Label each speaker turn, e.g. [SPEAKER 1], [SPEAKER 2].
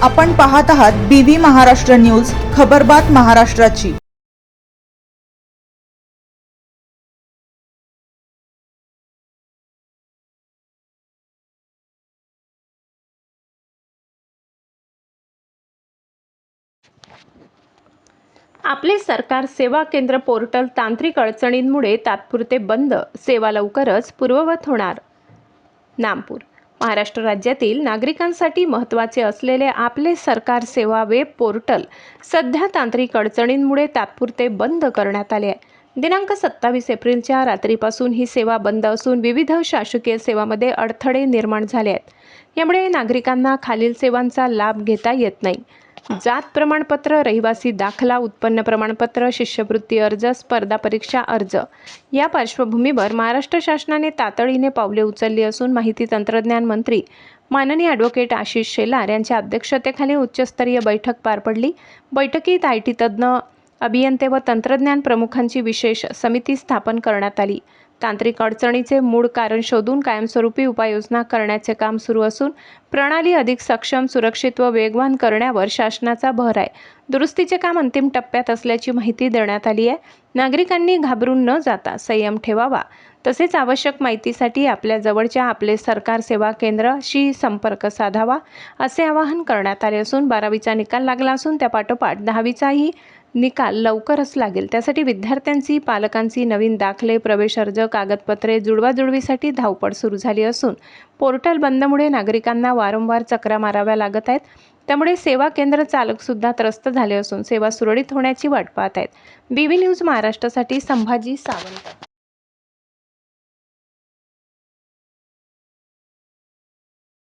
[SPEAKER 1] आपण पाहत आहात BV महाराष्ट्र न्यूज, खबरबात महाराष्ट्राची।
[SPEAKER 2] आपले सरकार सेवा केंद्र पोर्टल तांत्रिक अडचणींमुळे तात्पुरते बंद, सेवा लवकरच पूर्ववत होणार। नामपूर। महाराष्ट्र राज्यातील नागरिकांसाठी महत्त्वाचे असलेले आपले सरकार सेवा वेब पोर्टल सध्या तांत्रिक अडचणींमुळे तात्पुरते बंद करण्यात आले आहे। दिनांक 27 एप्रिलच्या रात्रीपासून ही सेवा बंद असून विविध शासकीय सेवांमध्ये अडथळे निर्माण झाले आहेत। यामुळे नागरिकांना खालील सेवांचा लाभ घेता येत नाही। जात प्रमाणपत्र, रहिवासी दाखला, उत्पन्न प्रमाणपत्र, शिष्यवृत्ती अर्ज, स्पर्धा परीक्षा अर्ज। या पार्श्वभूमीवर महाराष्ट्र शासनाने तातडीने पावले उचलली असून माहिती तंत्रज्ञान मंत्री माननीय ॲडव्होकेट आशिष शेलार यांच्या अध्यक्षतेखाली उच्चस्तरीय बैठक पार पडली। बैठकीत IT तज्ज्ञ, अभियंते व तंत्रज्ञान प्रमुखांची विशेष समिती स्थापन करण्यात आली। तांत्रिक अडचणीचे मूळ कारण शोधून कायमस्वरूपी उपाययोजना करण्याचे काम सुरू असून प्रणाली अधिक सक्षम, सुरक्षित व वेगवान करण्यावर शासनाचा भर आहे। दुरुस्तीचे काम अंतिम टप्प्यात असल्याची माहिती देण्यात आली आहे। नागरिकांनी घाबरून न जाता संयम ठेवावा, तसेच आवश्यक माहितीसाठी आपल्या जवळच्या आपले सरकार सेवा केंद्राशी संपर्क साधावा, असे आवाहन करण्यात आले असून 12वीचा निकाल लागला असून त्यापाठोपाठ 10वीचाही निकाल लवकरच लागेल। त्यासाठी विद्यार्थ्यांची, पालकांची नवीन दाखले, प्रवेश अर्ज, कागदपत्रे जुळवाजुळवीसाठी धावपळ सुरू झाली असून पोर्टल बंदमुळे नागरिकांना वारंवार चकरा माराव्या लागत आहेत। त्यामुळे सेवा केंद्र चालक सुद्धा त्रस्त झाले असून सेवा सुरळीत होण्याची वाट पाहत आहेत। BV न्यूज महाराष्ट्रासाठी संभाजी सावंत।